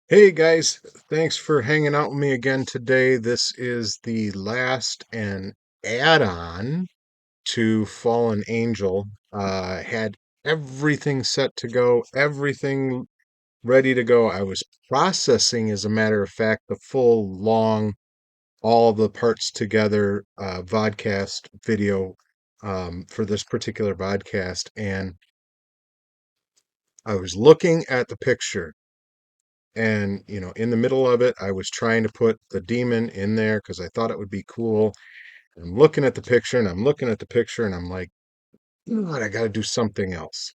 Hey guys, thanks for hanging out with me again today. This is the last and add-on to Fallen Angel. Had everything set to go, everything ready to go. I was processing, as a matter of fact, the full, long, all the parts together vodcast video for this particular podcast, and I was looking at the picture. And, in the middle of it, I was trying to put the demon in there because I thought it would be cool. I'm looking at the picture and I'm looking at the picture and I'm like, you know what, I got to do something else.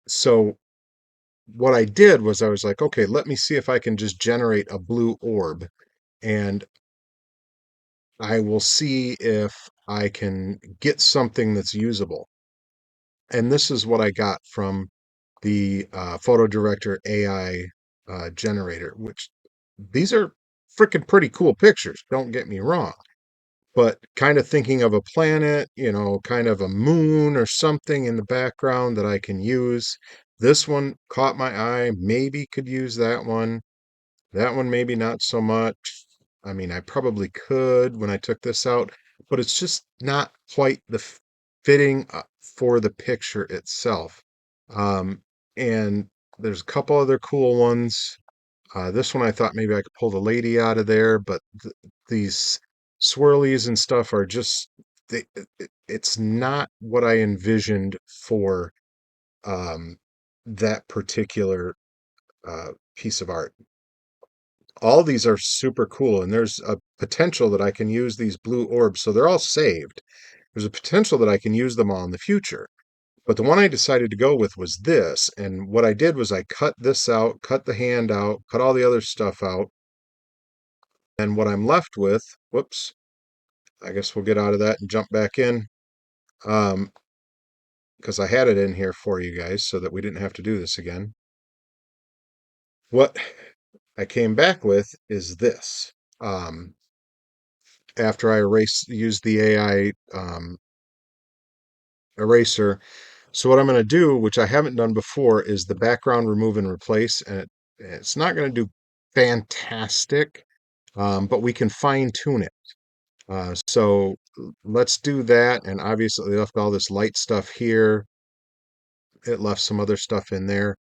So what I did was I was like, okay, let me see if I can just generate a blue orb and I will see if I can get something that's usable. And this is what I got from the PhotoDirector AI generator, which these are freaking pretty cool pictures, don't get me wrong. But kind of thinking of a planet, kind of a moon or something in the background that I can use. This one caught my eye, maybe could use that one. That one, maybe not so much. I mean, I probably could when I took this out, but it's just not quite the fitting for the picture itself. Um, and there's a couple other cool ones. This one I thought maybe I could pull the lady out of there, but these swirlies and stuff are just it's not what I envisioned for um, that particular piece of art. All these are super cool, and there's a potential that I can use these blue orbs, so they're all saved. There's a potential that I can use them all in the future. But the one I decided to go with was this, and what I did was I cut this out, cut the hand out, cut all the other stuff out, and what I'm left with, whoops, I guess we'll get out of that and jump back in, um, because I had it in here for you guys so that we didn't have to do this again. What I came back with is this. After I used the AI eraser. So what I'm going to do, which I haven't done before, is the background remove and replace, and it's not going to do fantastic, but we can fine tune it. So let's do that. And obviously, it left all this light stuff here. It left some other stuff in there.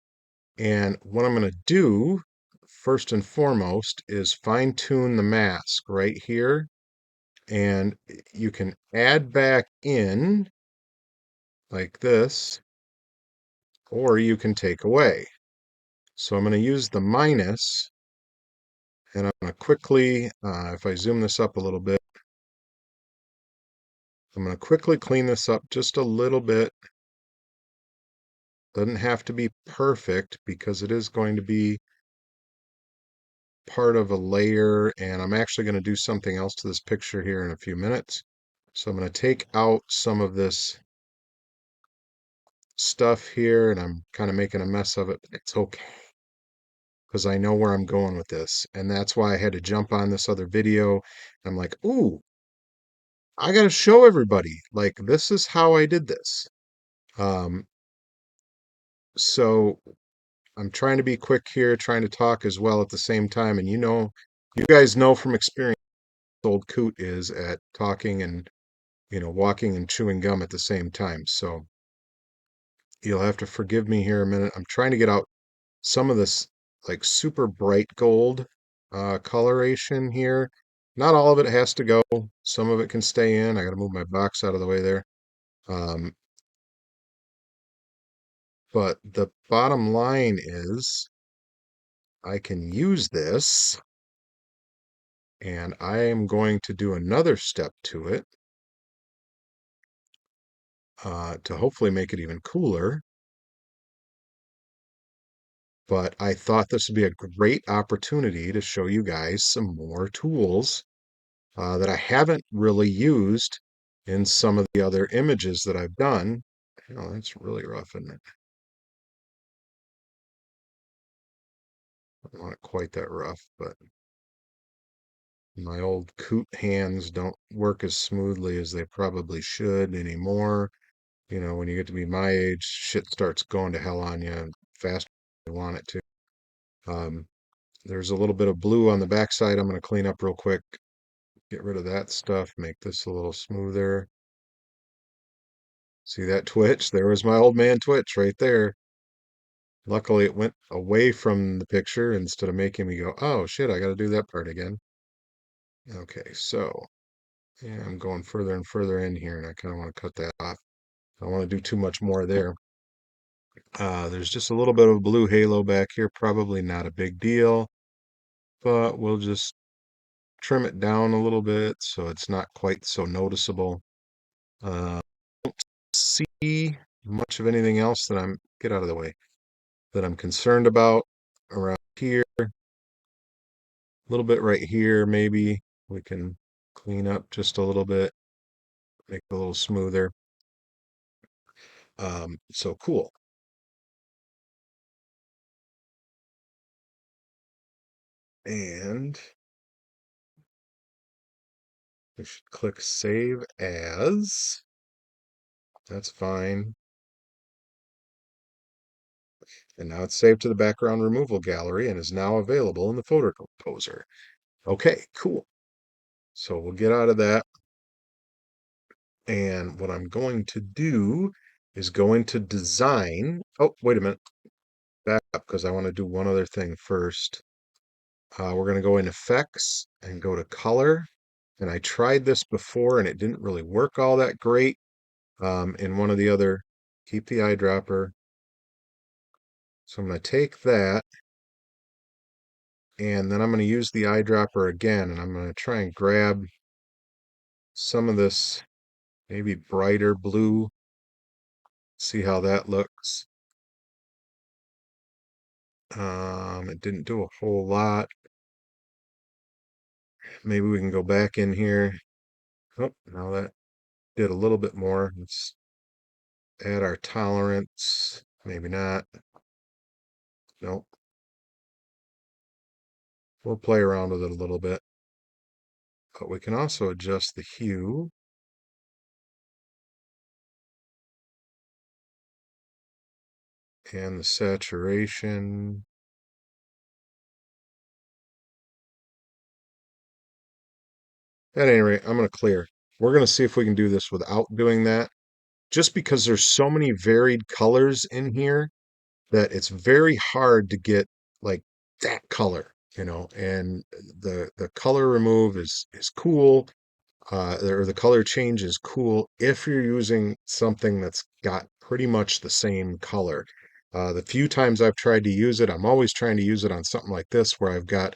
And what I'm going to do, first and foremost, is fine tune the mask right here. And you can add back in like this, or you can take away. So I'm going to use the minus, and I'm going to quickly, if I zoom this up a little bit, I'm going to quickly clean this up just a little bit. Doesn't have to be perfect because it is going to be part of a layer, and I'm actually going to do something else to this picture here in a few minutes. So I'm going to take out some of this stuff here, and I'm kind of making a mess of it, but it's okay because I know where I'm going with this. And that's why I had to jump on this other video. I'm like, ooh, I got to show everybody, like, this is how I did this. Um, so I'm trying to be quick here, trying to talk as well at the same time. And you guys know from experience, old coot is at talking and, walking and chewing gum at the same time. So you'll have to forgive me here a minute. I'm trying to get out some of this like super bright gold coloration here. Not all of it has to go. Some of it can stay in. I got to move my box out of the way there. Um, but the bottom line is I can use this, and I am going to do another step to it to hopefully make it even cooler. But I thought this would be a great opportunity to show you guys some more tools that I haven't really used in some of the other images that I've done. Oh, that's really rough, isn't it? I don't want it quite that rough, but my old coot hands don't work as smoothly as they probably should anymore. When you get to be my age, shit starts going to hell on you faster than you want it to. Um, there's a little bit of blue on the backside I'm going to clean up real quick. Get rid of that stuff, make this a little smoother. See that twitch? There was my old man twitch right there. Luckily, it went away from the picture instead of making me go, oh shit, I got to do that part again. Okay, so yeah, I'm going further and further in here, and I kind of want to cut that off. I don't want to do too much more there. There's just a little bit of a blue halo back here, probably not a big deal, but we'll just trim it down a little bit so it's not quite so noticeable. Uh, see much of anything else that get out of the way, that I'm concerned about around here. A little bit right here, maybe we can clean up just a little bit, make it a little smoother. So cool. And we should click Save As. That's fine. And now it's saved to the background removal gallery and is now available in the photo composer. Okay, cool. So we'll get out of that. And what I'm going to do is go into design. Oh, wait a minute. Back up because I want to do one other thing first. We're going to go in effects and go to color. And I tried this before and it didn't really work all that great. In one of the other, keep the eyedropper. So I'm going to take that and then I'm going to use the eyedropper again and I'm going to try and grab some of this maybe brighter blue. See how that looks. It didn't do a whole lot. Maybe we can go back in here. Oh, now that did a little bit more. Let's add our tolerance. Maybe not. Nope. We'll play around with it a little bit. But we can also adjust the hue. And the saturation. At any rate, I'm going to clear. We're going to see if we can do this without doing that. Just because there's so many varied colors in here that it's very hard to get like that color, and the color remove is cool. Or the color change is cool if you're using something that's got pretty much the same color. The few times I've tried to use it, I'm always trying to use it on something like this where I've got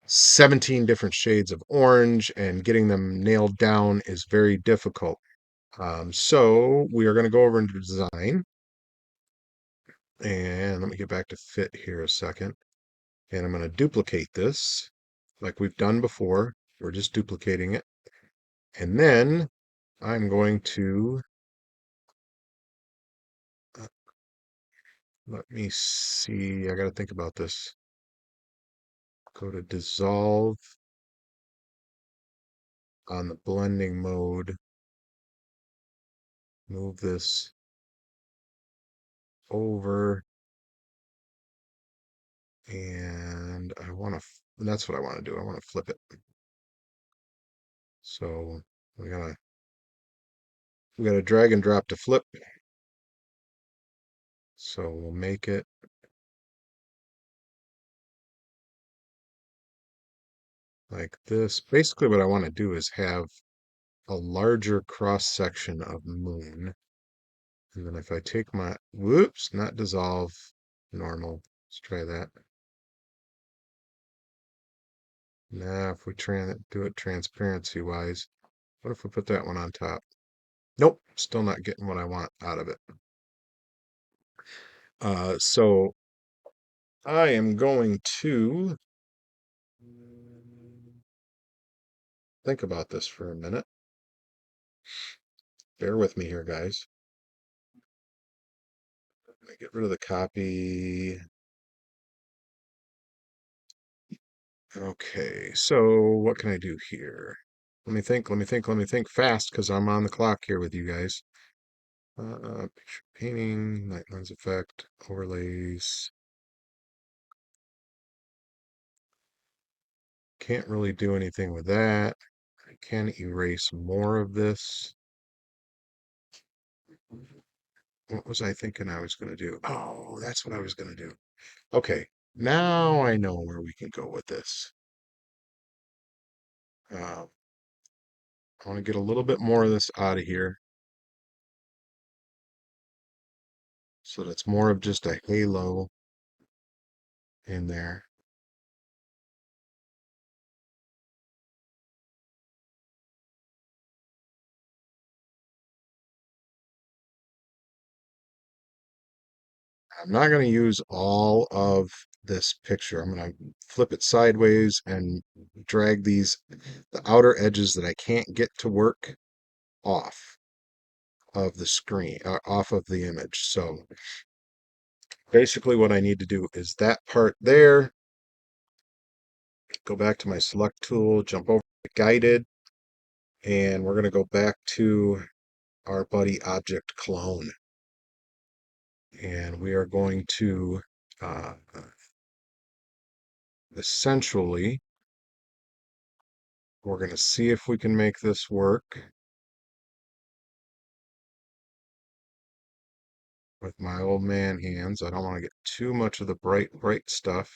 17 different shades of orange and getting them nailed down is very difficult. So we are going to go over into design and let me get back to fit here a second. And I'm going to duplicate this like we've done before. We're just duplicating it. And then I'm going to, uh, let me see, I got to think about this. Go to dissolve on the blending mode. Move this over. And that's what I want to do. I want to flip it. So we gotta drag and drop to flip. So we'll make it like this. Basically what I want to do is have a larger cross section of moon. And then if I take whoops, not dissolve, normal. Let's try that. Now if we do it transparency wise, what if we put that one on top? Nope, still not getting what I want out of it. So I am going to think about this for a minute. Bear with me here, guys. Get rid of the copy. Okay, so what can I do here? Let me think fast because I'm on the clock here with you guys. Picture painting, night lens effect, overlays. Can't really do anything with that. I can erase more of this. What was I thinking I was going to do? Oh, that's what I was going to do. Okay, now I know where we can go with this. I want to get a little bit more of this out of here so that's more of just a halo in there. I'm not going to use all of this picture. I'm going to flip it sideways and drag the outer edges that I can't get to work off of the screen, off of the image. So basically what I need to do is that part there, go back to my select tool, jump over to guided, and we're going to go back to our buddy object clone. And we are going to essentially, we're going to see if we can make this work with my old man hands. I don't want to get too much of the bright stuff.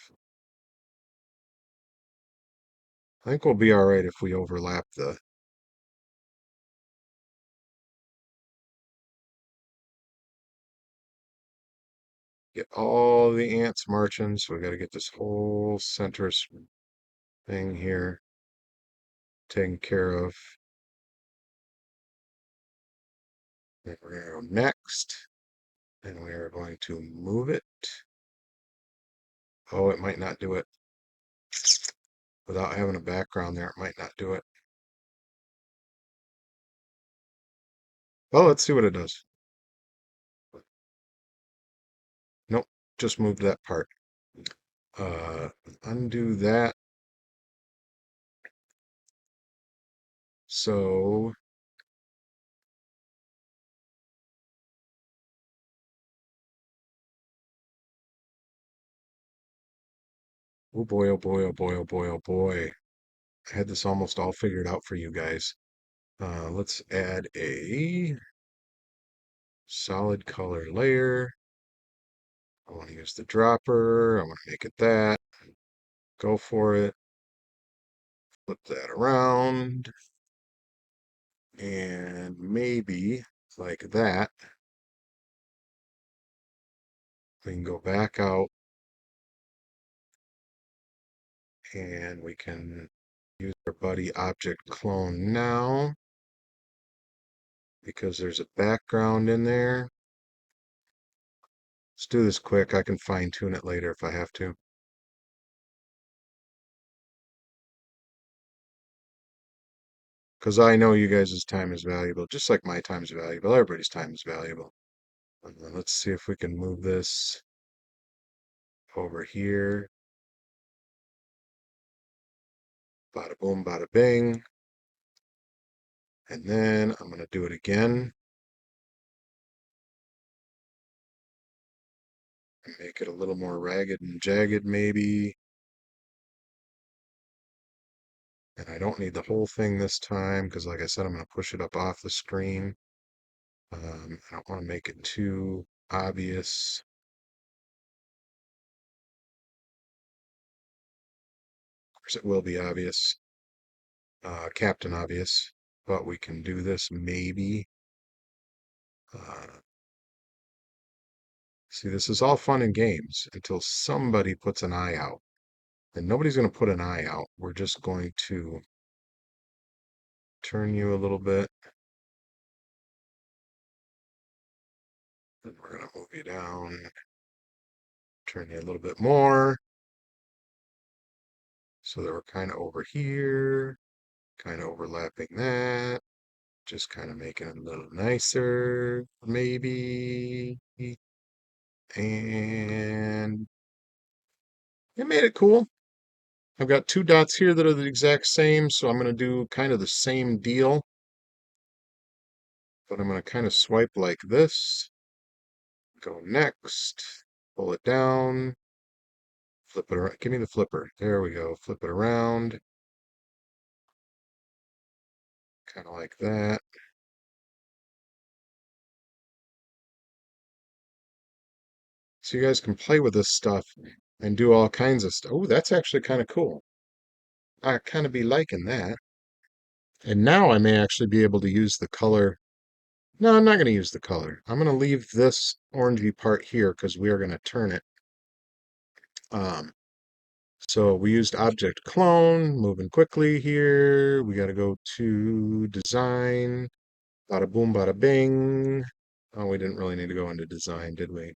I think we'll be all right if we overlap get all the ants marching. So we got to get this whole center thing here taken care of. Then we're going to go next. And we are going to move it. Oh, it might not do it. Without having a background there, it might not do it. Well, let's see what it does. Nope, just moved that part. Undo that. So oh boy, oh boy, oh boy, oh boy, oh boy. I had this almost all figured out for you guys. Let's add a solid color layer. I want to use the dropper. I want to make it that. Go for it. Flip that around. And maybe like that. We can go back out and we can use our buddy object clone now because there's a background in there. Let's do this quick. I can fine tune it later if I have to. Because I know you guys' time is valuable, just like my time is valuable. Everybody's time is valuable. And then let's see if we can move this over here. Bada boom, bada bing. And then I'm going to do it again. Make it a little more ragged and jagged, maybe. And I don't need the whole thing this time because, like I said, I'm going to push it up off the screen. I don't want to make it too obvious. Of course, it will be obvious, Captain Obvious, but we can do this maybe. See, this is all fun and games until somebody puts an eye out. And nobody's going to put an eye out. We're just going to turn you a little bit. And we're going to move you down. Turn you a little bit more. So that we're kind of over here. Kind of overlapping that. Just kind of making it a little nicer, maybe. And it made it cool. I've got two dots here that are the exact same, so I'm going to do kind of the same deal. But I'm going to kind of swipe like this. Go next. Pull it down. Flip it around. Give me the flipper. There we go. Flip it around. kind of like that. So you guys can play with this stuff and do all kinds of stuff. Oh, that's actually kind of cool. I kind of be liking that. And now I may actually be able to use the color. No, I'm not going to use the color. I'm going to leave this orangey part here because we are going to turn it. Um, so we used object clone, moving quickly here. We got to go to design. Bada boom, bada bing. Oh, we didn't really need to go into design, did we?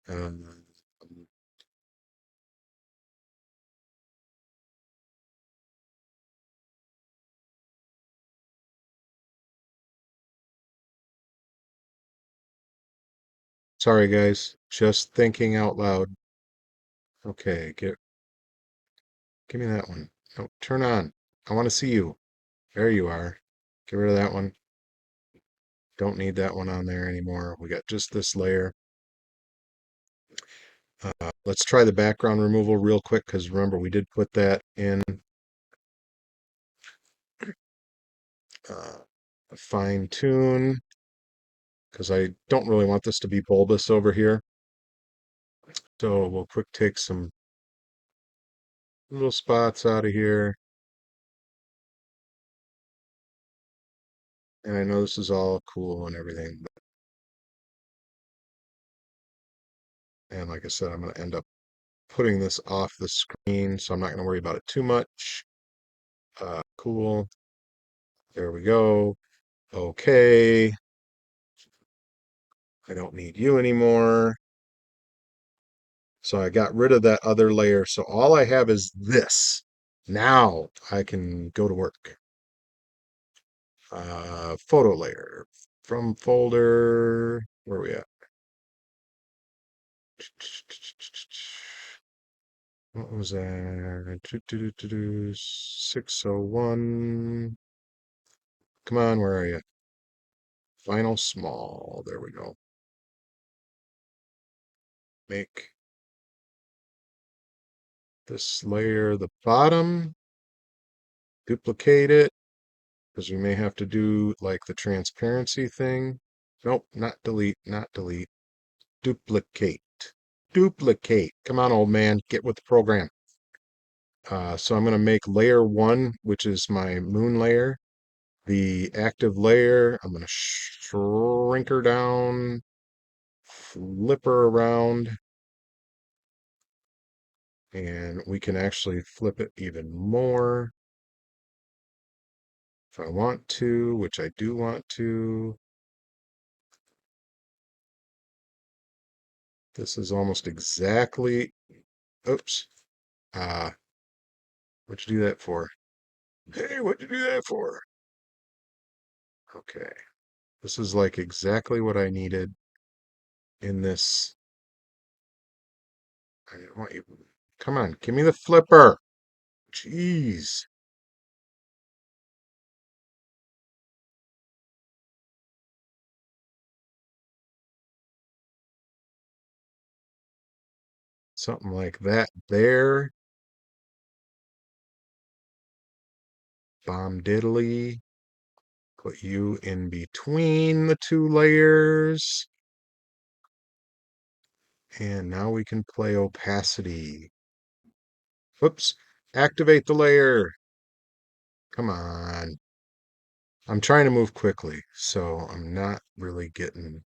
Um, sorry, guys. Just thinking out loud. Okay, give me that one. No, turn on. I want to see you. There you are. Get rid of that one. Don't need that one on there anymore. We got just this layer. Let's try the background removal real quick because remember we did put that in uh, fine tune because I don't really want this to be bulbous over here. So we'll quick take some little spots out of here. And I know this is all cool and everything, and like I said, I'm going to end up putting this off the screen, so I'm not going to worry about it too much. Cool. There we go. Okay. I don't need you anymore. So I got rid of that other layer. So all I have is this. Now I can go to work. Photo layer from folder. Where are we at? What was that? 601. Come on, where are you? Final small. There we go. Make this layer the bottom. Duplicate it because we may have to do like the transparency thing. Nope, not delete, not delete. Duplicate. Duplicate. Come on, old man, get with the program. So I'm going to make layer one, which is my moon layer. The active layer, I'm going to shrink her down, flip her around, and we can actually flip it even more if I want to, which I do want to. This is almost exactly, oops, what'd you do that for? Hey, what'd you do that for? Okay, this is like exactly what I needed in this. I want you, come on, give me the flipper. Jeez. Something like that there. Bomb diddly. Put you in between the two layers. And now we can play opacity. Whoops. Activate the layer. Come on. I'm trying to move quickly, so I'm not really getting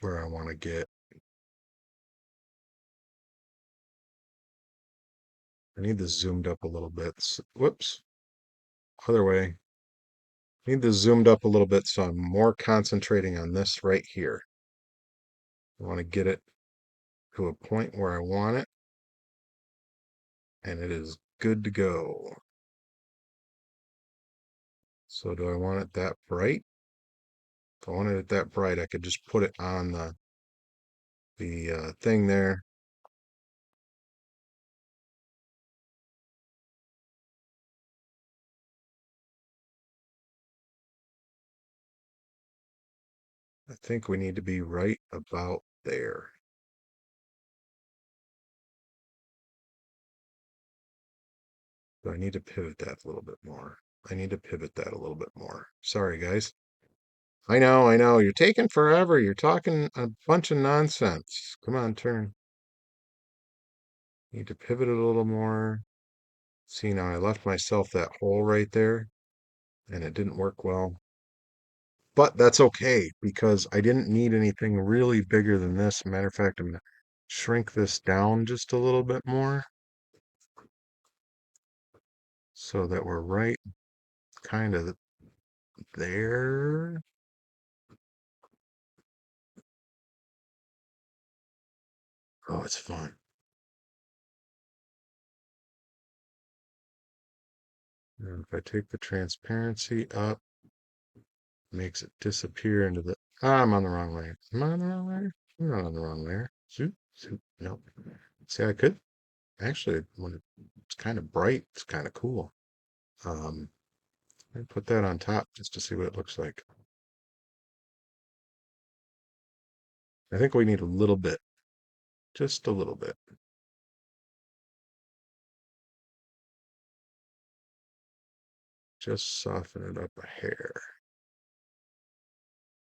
where I want to get. I need this zoomed up a little bit. Whoops. Other way. I need this zoomed up a little bit so I'm more concentrating on this right here. I want to get it to a point where I want it, and it is good to go. So do I want it that bright? If I wanted it that bright, I could just put it on the thing there. I think we need to be right about there. So I need to pivot that a little bit more. I need to pivot that a little bit more. Sorry, guys. I know. You're taking forever. You're talking a bunch of nonsense. Come on, turn. Need to pivot it a little more. See, now I left myself that hole right there, and it didn't work well. But that's okay, because I didn't need anything really bigger than this. Matter of fact, I'm going to shrink this down just a little bit more so that we're right kind of there. Oh, it's fun. And if I take the transparency up, makes it disappear into the. Ah, I'm on the wrong layer. Am I on the wrong layer? I'm not on the wrong layer. Zoop, zoop. Nope. See, I could actually, when it's kind of bright, it's kind of cool. I put that on top just to see what it looks like. I think we need a little bit, just a little bit. Just soften it up a hair.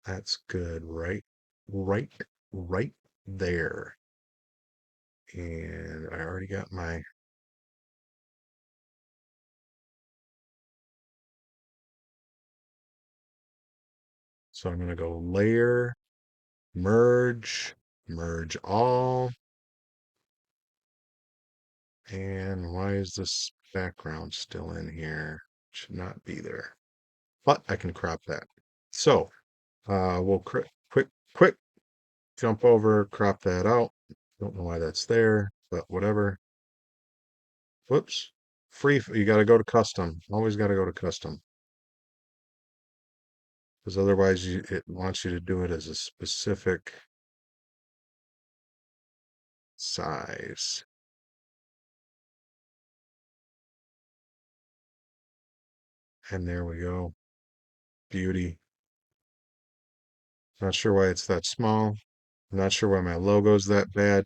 That's good, right there. And I already got my. So I'm going to go layer, merge, merge all. And why is this background still in here? Should not be there. But I can crop that. So we'll quick jump over, crop that out. Don't know why that's there, but whatever. Whoops. You got to go to custom. Always got to go to custom. Because otherwise it wants you to do it as a specific size. And there we go. Beauty. Not sure why it's that small. I'm not sure why my logo's that bad.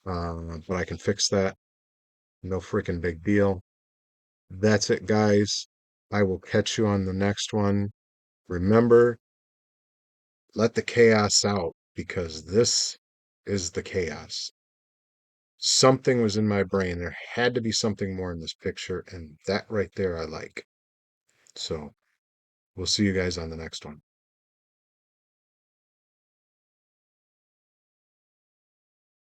But I can fix that. No freaking big deal. That's it, guys. I will catch you on the next one. Remember, let the chaos out, because this is the chaos. Something was in my brain. There had to be something more in this picture, and that right there I like. So we'll see you guys on the next one.